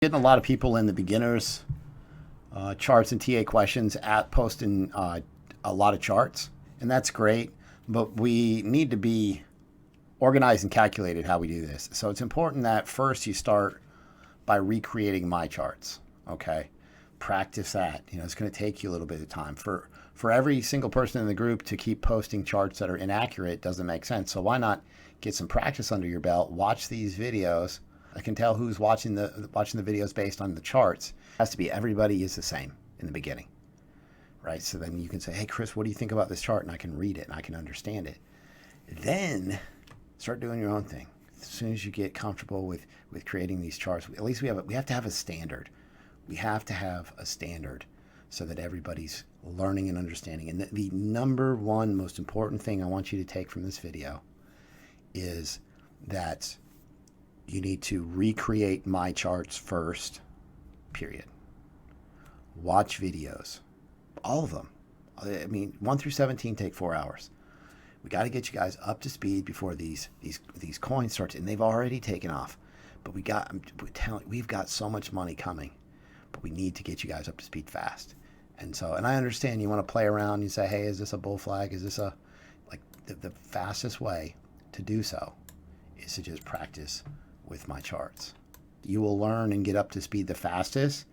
Getting a lot of people in the beginners charts and TA questions at posting a lot of charts, and that's great, but we need to be organized and calculated how we do this. So it's important that first you start by recreating my charts. Okay, practice that. It's going to take you a little bit of time. For every single person in the group to keep posting charts that are inaccurate doesn't make sense. So why not get some practice under your belt, watch these videos. I can tell who's watching the videos based on the charts. It has to be everybody is the same in the beginning, right? So then you can say, hey, Chris, what do you think about this chart? And I can read it and I can understand it. Then start doing your own thing. As soon as you get comfortable with creating these charts, at least we have to have a standard. We have to have a standard so that everybody's learning and understanding. And the number one most important thing I want you to take from this video is that you need to recreate my charts first, period. Watch videos, all of them. I mean, 1 through 17 take 4 hours. We got to get you guys up to speed before these coins start, and they've already taken off. But we've got so much money coming, but we need to get you guys up to speed fast. And I understand you want to play around. You say, hey, is this a bull flag? Is this the fastest way to do so is to just practice with my charts. You will learn and get up to speed the fastest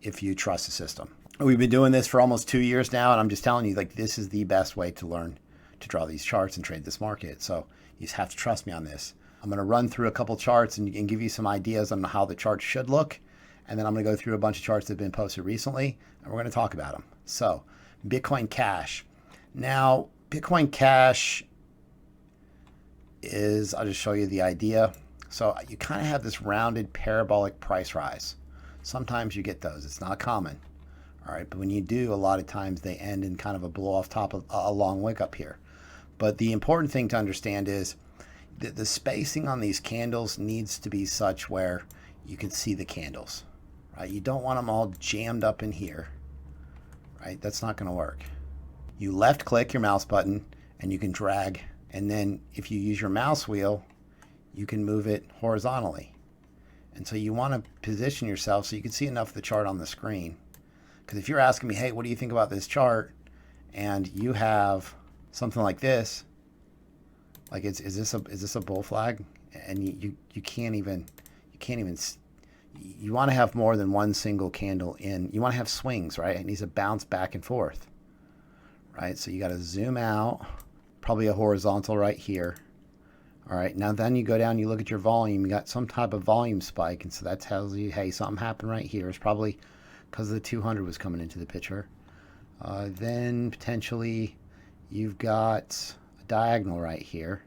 if you trust the system. We've been doing this for almost 2 years now, and I'm just telling you, this is the best way to learn to draw these charts and trade this market. So you just have to trust me on this. I'm going to run through a couple charts and give you some ideas on how the chart should look, and then I'm going to go through a bunch of charts that have been posted recently, and we're going to talk about them. So Bitcoin Cash. Now, Bitcoin Cash is, I'll just show you the idea. So you kind of have this rounded parabolic price rise. Sometimes you get those. It's not common. All right. But when you do, a lot of times they end in kind of a blow off top of a long wick up here. But the important thing to understand is that the spacing on these candles needs to be such where you can see the candles. Right. You don't want them all jammed up in here. Right. That's not going to work. You left click your mouse button and you can drag. And then if you use your mouse wheel, you can move it horizontally. And so you want to position yourself so you can see enough of the chart on the screen. Because if you're asking me, hey, what do you think about this chart? And you have something like this, like is this a bull flag? And you can't even, you want to have more than one single candle in. You want to have swings, right? It needs to bounce back and forth, right? So you got to zoom out, probably a horizontal right here. All right, now then you go down, you look at your volume, you got some type of volume spike, and so that tells you, hey, something happened right here. It's probably because the 200 was coming into the picture. Then potentially you've got a diagonal right here.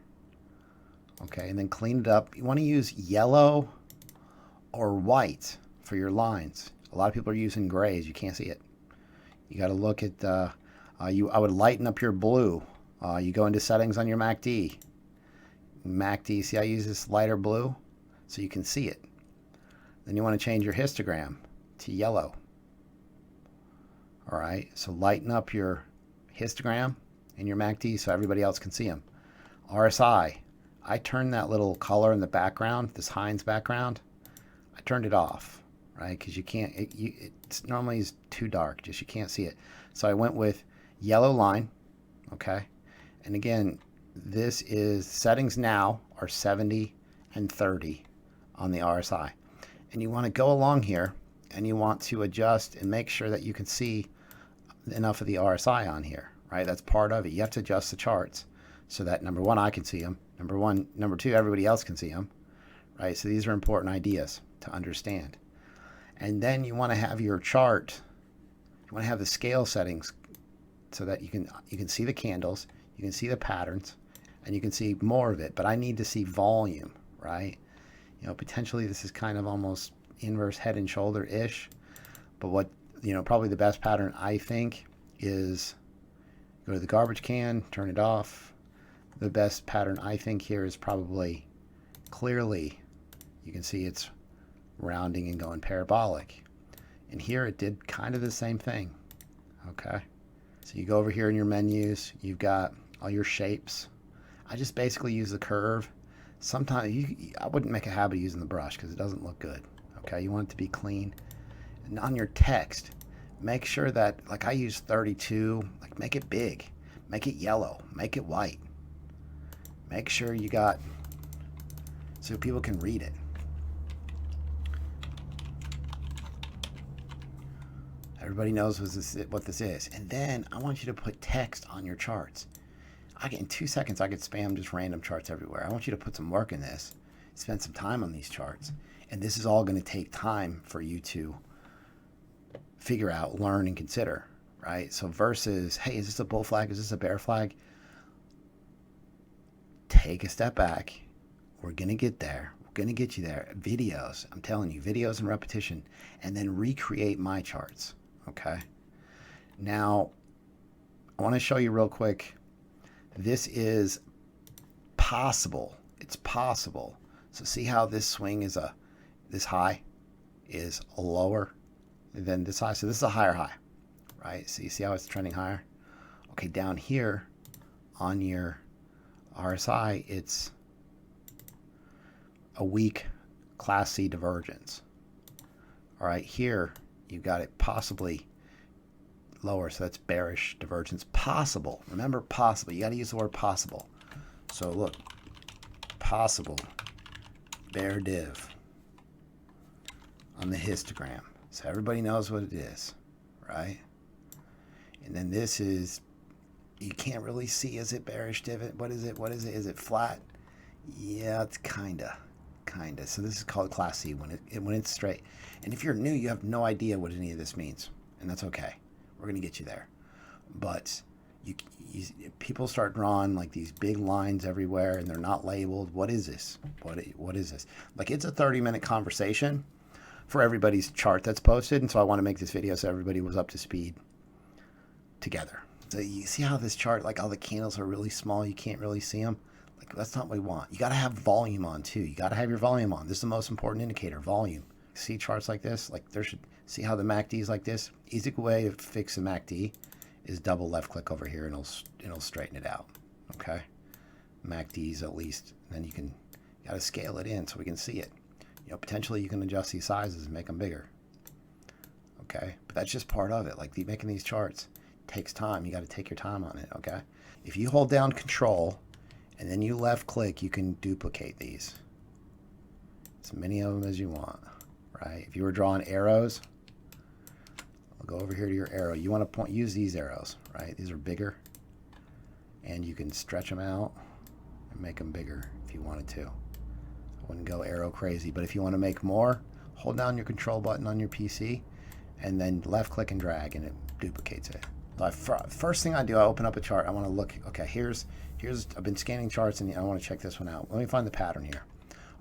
Okay, and then clean it up. You want to use yellow or white for your lines. A lot of people are using grays. You can't see it. You got to look at, I would lighten up your blue. You go into settings on your MACD. MACD, see I use this lighter blue so you can see it. Then you want to change your histogram to yellow. All right, so lighten up your histogram and your MACD so everybody else can see them. RSI, I turned that little color in the background, this Heinz background, I turned it off, right? Because you can't, it's normally is too dark, just you can't see it. So I went with yellow line, okay? And again, this is settings now are 70 and 30 on the RSI. And you want to go along here and you want to adjust and make sure that you can see enough of the RSI on here, right? That's part of it. You have to adjust the charts so that number one, I can see them. Number two, everybody else can see them, right? So these are important ideas to understand. And then you want to have your chart, you want to have the scale settings so that you can see the candles, you can see the patterns, and you can see more of it. But I need to see volume, right? Potentially this is kind of almost inverse head and shoulder-ish. But what, probably the best pattern I think is go to the garbage can, turn it off. The best pattern I think here is probably clearly, you can see it's rounding and going parabolic. And here it did kind of the same thing, okay? So you go over here in your menus, you've got all your shapes. I just basically use the curve. Sometimes I wouldn't make a habit of using the brush because it doesn't look good. Okay, you want it to be clean. And on your text, make sure that, like I use 32, like make it big, make it yellow, make it white. Make sure you got, so people can read it. Everybody knows what this is. And then I want you to put text on your charts. In 2 seconds, I could spam just random charts everywhere. I want you to put some work in this, spend some time on these charts. And this is all going to take time for you to figure out, learn, and consider, right? So versus, hey, is this a bull flag? Is this a bear flag? Take a step back. We're going to get there. We're going to get you there. Videos, I'm telling you, videos and repetition, and then recreate my charts, okay? Now, I want to show you real quick. This is possible. It's possible. So see how this swing is this high is lower than this high. So this is a higher high, right? So you see how it's trending higher? Okay, down here on your RSI, it's a weak Class C divergence. All right, here you got it possibly lower, so that's bearish divergence. Possible. Remember, possible. You got to use the word possible. So look, possible bear div on the histogram. So everybody knows what it is, right? And then this is, you can't really see, is it bearish divot? What is it? What is it? Is it flat? Yeah, it's kinda. So this is called Class C when it's straight. And if you're new, you have no idea what any of this means, and that's okay. We're gonna get you there. But people start drawing like these big lines everywhere, and they're not labeled. What is this? What is this? Like, it's a 30-minute conversation for everybody's chart that's posted, and so I want to make this video so everybody was up to speed together. So you see how this chart, like all the candles are really small, you can't really see them. Like, that's not what we want. You got to have volume on too. You got to have your volume on. This is the most important indicator, volume. See charts like this, like see how the MACD is like this. Easy way to fix the MACD is double left click over here, and it'll straighten it out. Okay, MACDs at least. And then you got to scale it in so we can see it. You know, potentially you can adjust these sizes and make them bigger. Okay, but that's just part of it. Like, making these charts takes time. You got to take your time on it. Okay, if you hold down Control and then you left click, you can duplicate these, as many of them as you want, right? If you were drawing arrows, I'll go over here to your arrow. You want to use these arrows, right? These are bigger, and you can stretch them out and make them bigger if you wanted to. I wouldn't go arrow crazy, but if you want to make more, hold down your Control button on your PC and then left click and drag, and it duplicates it. So first thing I do, I open up a chart. I want to look, okay, here's I've been scanning charts, and I want to check this one out. Let me find the pattern here.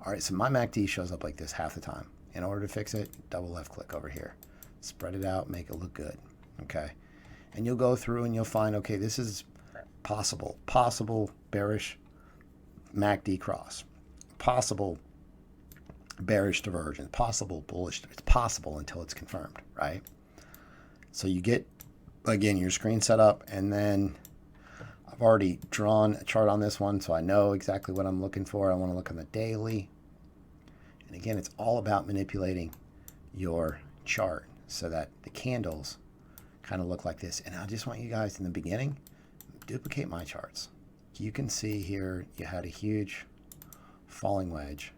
All right, so my MACD shows up like this half the time. In order to fix it, double left click over here. Spread it out, make it look good, okay? And you'll go through and you'll find, okay, this is possible bearish MACD cross, possible bearish divergence, possible bullish. It's possible until it's confirmed, right? So you get, again, your screen set up, and then I've already drawn a chart on this one, so I know exactly what I'm looking for. I want to look on the daily. And again, it's all about manipulating your chart so that the candles kind of look like this. And I just want you guys in the beginning, duplicate my charts. You can see here you had a huge falling wedge,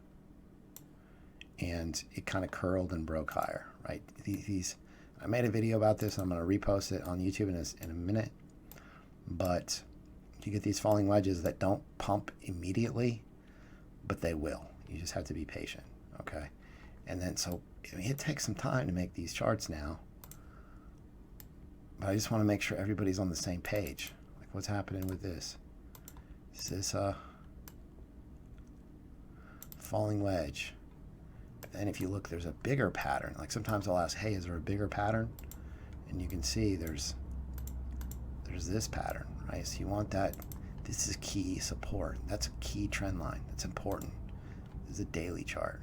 and it kind of curled and broke higher, right? I made a video about this. I'm going to repost it on YouTube in a minute. But you get these falling wedges that don't pump immediately, but they will. You just have to be patient, okay? And then, so I mean, it takes some time to make these charts now, but I just want to make sure everybody's on the same page. Like, what's happening with this? Is this a falling wedge? But then if you look, there's a bigger pattern. Like, sometimes I'll ask, hey, is there a bigger pattern? And you can see there's this pattern, right? So you want that. This is key support. That's a key trend line. That's important. This is a daily chart,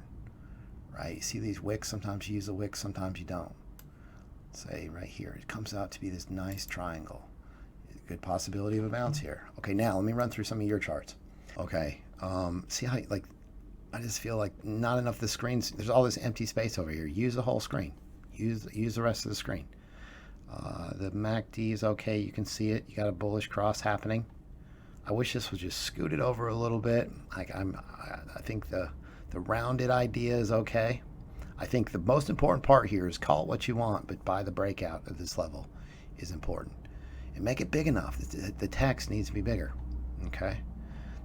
right? You see these wicks. Sometimes you use a wick, sometimes you don't. Say right here, it comes out to be this nice triangle. Good possibility of a bounce here. Okay, now let me run through some of your charts. Okay, see how, like, I just feel like not enough of the screens. There's all this empty space over here. Use the whole screen. Use the rest of the screen. The MACD is okay. You can see it. You got a bullish cross happening. I wish this was just scooted over a little bit. Like I think the rounded idea is okay. I think the most important part here is call it what you want, but buy the breakout at this level is important. And make it big enough. The text needs to be bigger. Okay.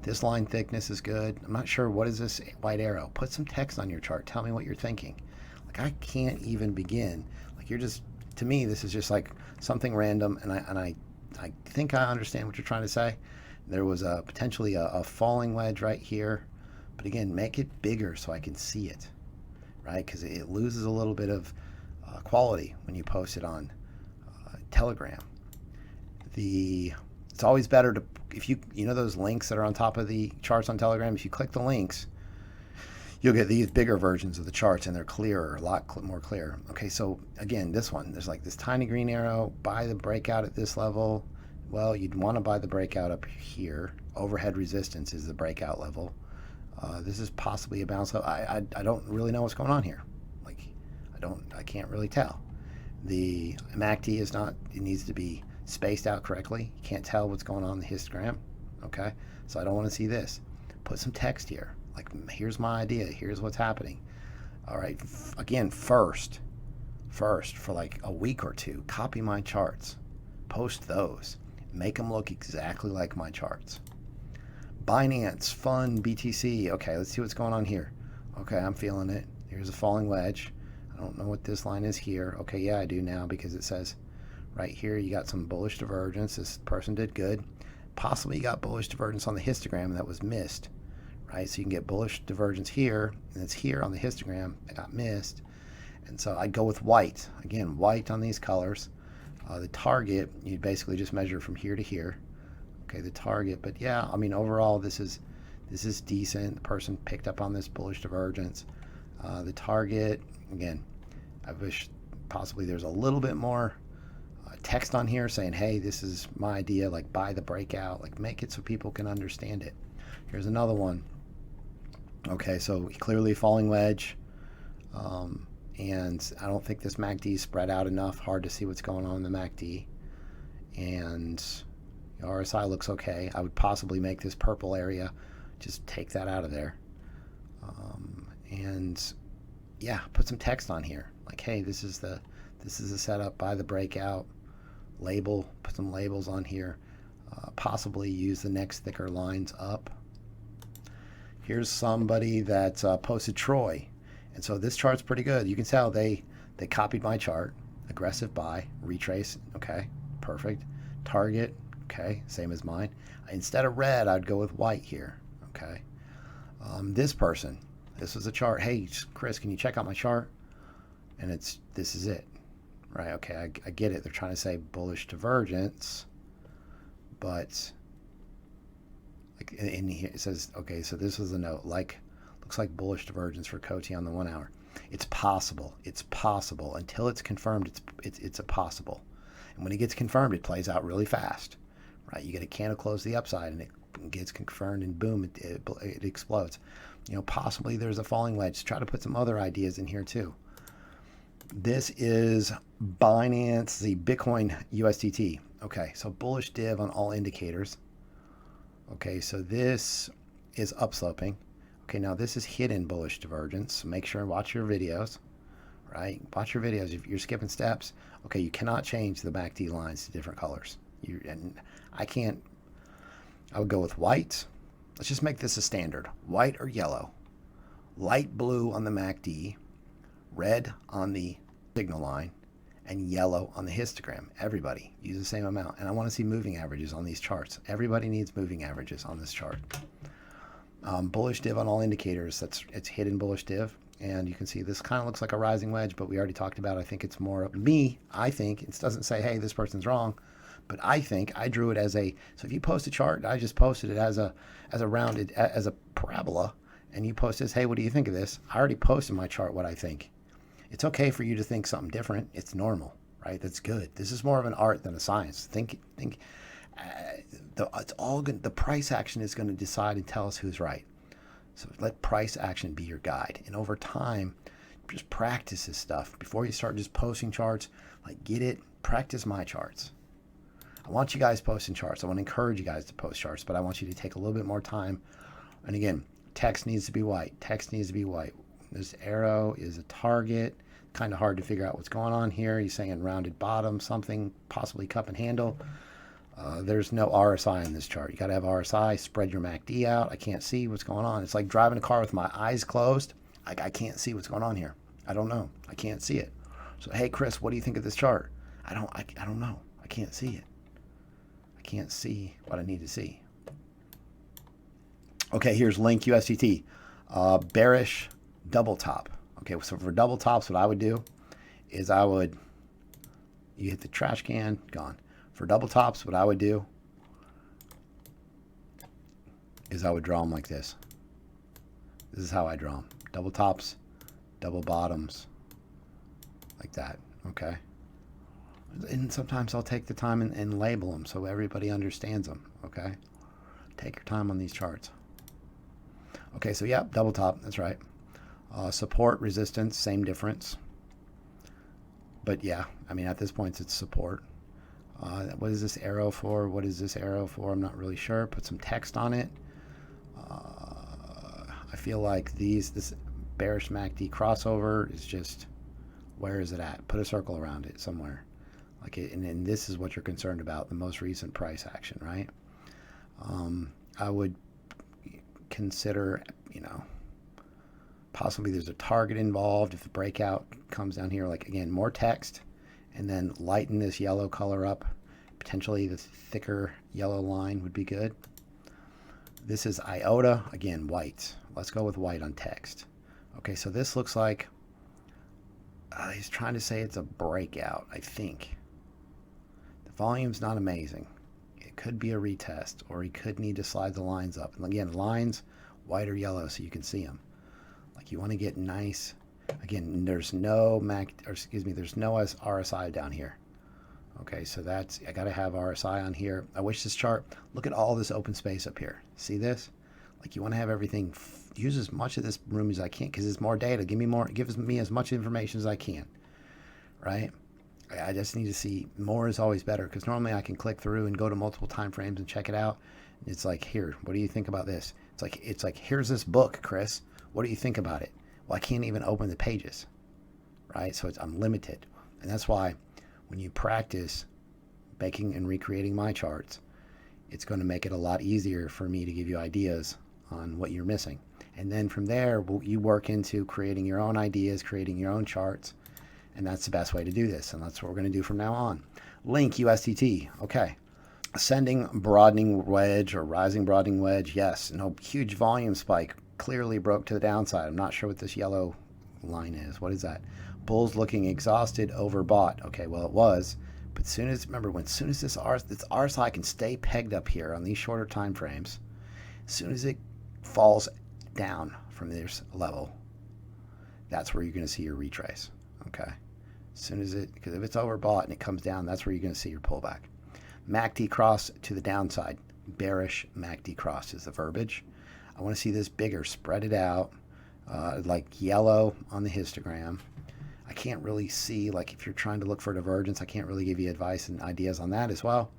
This line thickness is good. I'm not sure, what is this white arrow? Put some text on your chart. Tell me what you're thinking. Like, I can't even begin. Like, you're just, to me, this is just like something random, and I think I understand what you're trying to say. There was potentially a falling wedge right here, but again, make it bigger so I can see it, right? Because it loses a little bit of quality when you post it on Telegram. It's always better to, if you know those links that are on top of the charts on Telegram, if you click the links, you'll get these bigger versions of the charts, and they're clearer, a lot more clear. Okay, so again, this one, there's like this tiny green arrow, buy the breakout at this level. Well, you'd want to buy the breakout up here. Overhead resistance is the breakout level. This is possibly a bounce level. I don't really know what's going on here. Like, I can't really tell. The MACD is not, it needs to be spaced out correctly. You can't tell what's going on in the histogram. Okay, so I don't want to see this. Put some text here. Like, here's my idea. Here's what's happening. All right, again, first, for like a week or two, copy my charts. Post those. Make them look exactly like my charts. Binance, Fund, BTC. Okay, let's see what's going on here. Okay, I'm feeling it. Here's a falling wedge. I don't know what this line is here. Okay, yeah, I do now, because it says right here you got some bullish divergence. This person did good. Possibly you got bullish divergence on the histogram that was missed, right? So you can get bullish divergence here, and it's here on the histogram that got missed. And so I'd go with white. Again, white on these colors. The target, you basically just measure from here to here. Okay, the target, but yeah, I mean, overall, this is decent. The person picked up on this bullish divergence. The target, again, I wish possibly there's a little bit more text on here saying, hey, this is my idea, like, buy the breakout, like, make it so people can understand it. Here's another one. Okay, so clearly falling wedge. And I don't think this MACD is spread out enough. Hard to see what's going on in the MACD. And the RSI looks okay. I would possibly make this purple area, just take that out of there. And yeah, put some text on here. Like, hey, this is the setup, buy the breakout. Label, put some labels on here. Possibly use the next thicker lines up. Here's somebody that posted Troy. And so this chart's pretty good. You can tell they copied my chart. Aggressive buy, retrace, okay, perfect. Target, okay, same as mine. Instead of red, I'd go with white here, okay. This person, this was a chart. Hey, Chris, can you check out my chart? And this is it, right? Okay, I get it. They're trying to say bullish divergence, but like in here it says, okay, so this was a note, like, looks like bullish divergence for Coty on the 1 hour. It's possible. It's possible. Until it's confirmed, it's a possible. And when it gets confirmed, it plays out really fast, right? You get a candle close to the upside, and it gets confirmed, and boom, it explodes. You know, possibly there's a falling wedge. Try to put some other ideas in here too. This is Binance, the Bitcoin USDT. Okay, so bullish div on all indicators. Okay, so this is upsloping. Okay, now this is hidden bullish divergence. So make sure and watch your videos, right? Watch your videos. If you're skipping steps, okay, you cannot change the MACD lines to different colors. And I can't. I would go with white. Let's just make this a standard. White or yellow. Light blue on the MACD, red on the signal line, and yellow on the histogram. Everybody use the same amount. And I want to see moving averages on these charts. Everybody needs moving averages on this chart. Bullish div on all indicators. It's hidden bullish div, and you can see this kind of looks like a rising wedge, but we already talked about. I think it's more me. I think it doesn't say, hey, this person's wrong, but I think I drew it as a. So if you post a chart, I just posted it as a rounded, as a parabola, and you post this, hey, what do you think of this? I already posted my chart what I think. It's okay for you to think something different. It's normal, right? That's good. This is more of an art than a science. Think. It's all good. The price action is going to decide and tell us who's right. So let price action be your guide. And over time, just practice this stuff. Before you start just posting charts, like get it, practice my charts. I want you guys posting charts. I want to encourage you guys to post charts, but I want you to take a little bit more time. And again, text needs to be white. Text needs to be white. This arrow is a target. Kind of hard to figure out what's going on here. He's saying rounded bottom, something, possibly cup and handle. There's no RSI in this chart. You got to have RSI. Spread your MACD out. I can't see what's going on. It's like driving a car with my eyes closed. I can't see what's going on here. I don't know. I can't see it. So, hey, Chris, what do you think of this chart? I don't know. I can't see it. I can't see what I need to see. Okay, here's Link USDT. Bearish double top. Okay, so for double tops, what I would do is you hit the trash can, gone. For double tops, what I would do is I would draw them like this. This is how I draw them. Double tops, double bottoms, like that, okay? And sometimes I'll take the time and label them so everybody understands them, okay? Take your time on these charts. Okay, so yeah, double top, that's right. Support, resistance, same difference. But yeah, I mean, at this point, it's support. What is this arrow for? What is this arrow for? I'm not really sure. Put some text on it. I feel like this bearish MACD crossover is just, where is it at? Put a circle around it somewhere. Like it, and this is what you're concerned about, the most recent price action, right? I would consider, possibly there's a target involved. If the breakout comes down here, like again, more text, and then lighten this yellow color up. Potentially the thicker yellow line would be good. This is IOTA, again, white. Let's go with white on text. Okay, so this looks like he's trying to say it's a breakout, I think. The volume's not amazing. It could be a retest, or he could need to slide the lines up. And again, lines, white or yellow, so you can see them. Like you want to get nice. Again, there's no there's no RSI down here. Okay, so I got to have RSI on here. I wish this chart, look at all this open space up here. See this? Like you want to have everything, use as much of this room as I can because it's more data. Gives me as much information as I can, right? I just need to see more is always better because normally I can click through and go to multiple time frames and check it out. It's like, here, what do you think about this? It's like here's this book, Chris. What do you think about it? Well, I can't even open the pages, right? So I'm limited. And that's why when you practice making and recreating my charts, it's going to make it a lot easier for me to give you ideas on what you're missing. And then from there, you work into creating your own ideas, creating your own charts. And that's the best way to do this. And that's what we're going to do from now on. Link USDT. Okay. Ascending broadening wedge or rising broadening wedge. Yes. No huge volume spike. Clearly broke to the downside. I'm not sure what this yellow line is. What is that? Bulls looking exhausted, overbought. Okay, well it was, but soon as this RSI can stay pegged up here on these shorter time frames, as soon as it falls down from this level, that's where you're going to see your retrace. Okay, as soon as because if it's overbought and it comes down, that's where you're going to see your pullback. MACD cross to the downside. Bearish MACD cross is the verbiage. I want to see this bigger, spread it out, like yellow on the histogram. I can't really see, like if you're trying to look for divergence, I can't really give you advice and ideas on that as well.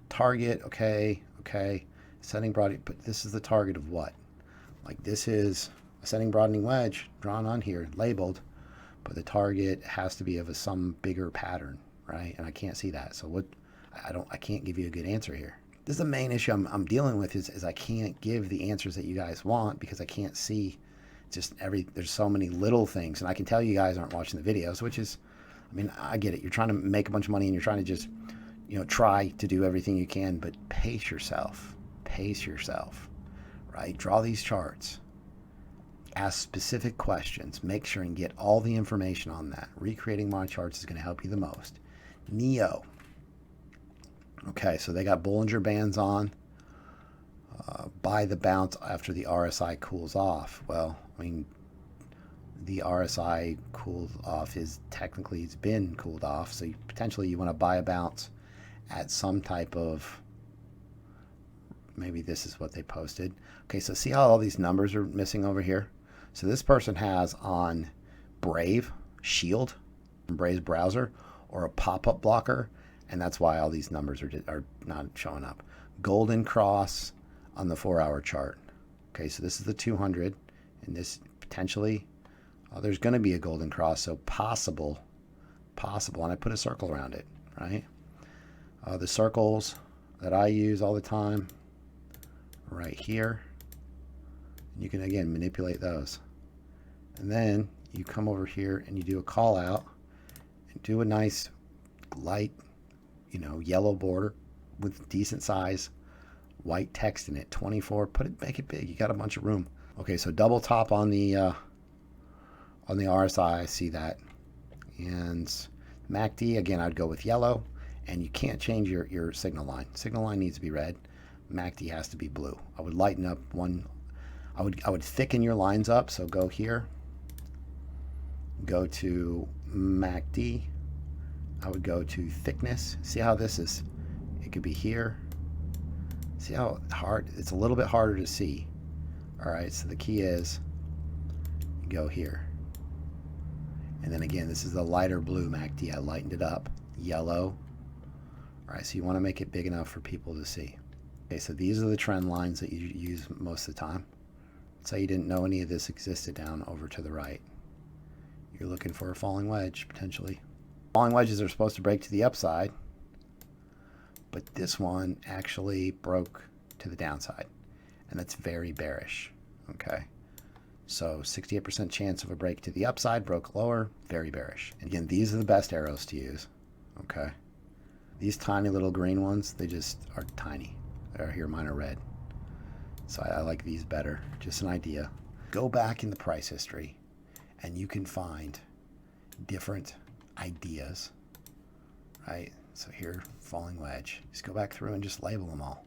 Target, okay. Ascending broadening, but this is the target of what? Like this is ascending broadening wedge drawn on here, labeled, but the target has to be of some bigger pattern, right? And I can't see that. So I can't give you a good answer here. This is the main issue I'm dealing with is I can't give the answers that you guys want because I can't see there's so many little things. And I can tell you guys aren't watching the videos, which is, I mean, I get it. You're trying to make a bunch of money and you're trying to just, try to do everything you can, but pace yourself, right? Draw these charts, ask specific questions, make sure and get all the information on that. Recreating my charts is going to help you the most. Neo. Okay, so they got Bollinger Bands on. Buy the bounce after the RSI cools off. Well, I mean, the RSI cooled off it's been cooled off. So potentially you want to buy a bounce at some type of, maybe this is what they posted. Okay, so see how all these numbers are missing over here? So this person has on Brave Shield from Brave's browser or a pop-up blocker, and that's why all these numbers are not showing up. Golden cross on the 4-hour chart. Okay, so this is the 200, and this potentially, there's going to be a golden cross, so possible, and I put a circle around it, right? The circles that I use all the time, right here. You can, again, manipulate those. And then you come over here and you do a call out and do a nice light, yellow border with decent size white text in it. 24, make it big. You got a bunch of room. Okay, so double top on the RSI, I see that. And MACD, again, I'd go with yellow, and you can't change your signal line. Signal line needs to be red. MACD has to be blue. I would lighten up one. I would thicken your lines up. So go here, go to MACD. I would go to thickness. See how this is? It could be here. See how hard? It's a little bit harder to see. All right, so the key is go here. And then again, this is the lighter blue MACD. I lightened it up. Yellow. All right, so you want to make it big enough for people to see. Okay, so these are the trend lines that you use most of the time. Let's say you didn't know any of this existed down over to the right. You're looking for a falling wedge, potentially. Falling wedges are supposed to break to the upside, but this one actually broke to the downside, and that's very bearish, okay? So 68% chance of a break to the upside, broke lower, very bearish. And again, these are the best arrows to use, okay? These tiny little green ones, they just are tiny. They're here, mine are red. So I like these better, just an idea. Go back in the price history and you can find different ideas, right? So here, falling wedge. Just go back through and just label them all.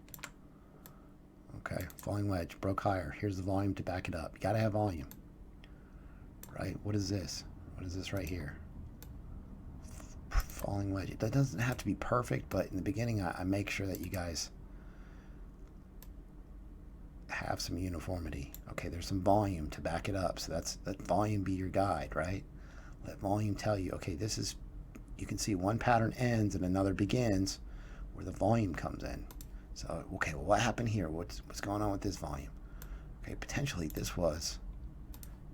Okay, falling wedge, broke higher. Here's the volume to back it up. You gotta have volume, right? What is this? What is this right here? Falling wedge. That doesn't have to be perfect, but in the beginning, I make sure that you guys have some uniformity. Okay, there's some volume to back it up. So let volume be your guide, right? Let volume tell you, okay, this is, you can see one pattern ends and another begins where the volume comes in. So, okay, well, what happened here? What's going on with this volume? Okay, potentially this was,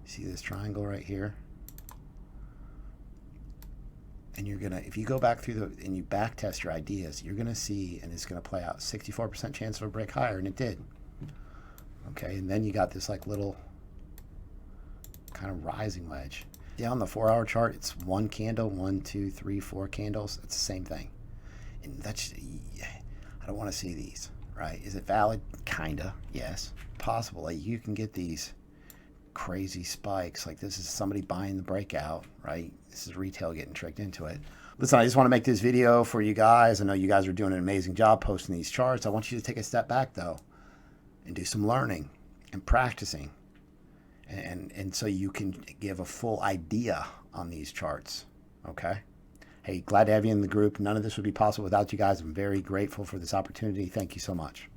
see this triangle right here? And you're gonna, if you go back through and you back test your ideas, you're gonna see, and it's gonna play out 64% chance of a break higher, and it did. Okay, and then you got this like little kind of rising wedge. Yeah, on the 4-hour chart, it's one candle, 1, 2, 3, 4 candles. It's the same thing. And that's, I don't want to see these, right? Is it valid? Kinda, yes. Possible. Like you can get these crazy spikes. Like this is somebody buying the breakout, right? This is retail getting tricked into it. Listen, I just want to make this video for you guys. I know you guys are doing an amazing job posting these charts. I want you to take a step back though and do some learning and practicing. And so you can give a full idea on these charts, okay? Hey, glad to have you in the group. None of this would be possible without you guys. I'm very grateful for this opportunity. Thank you so much.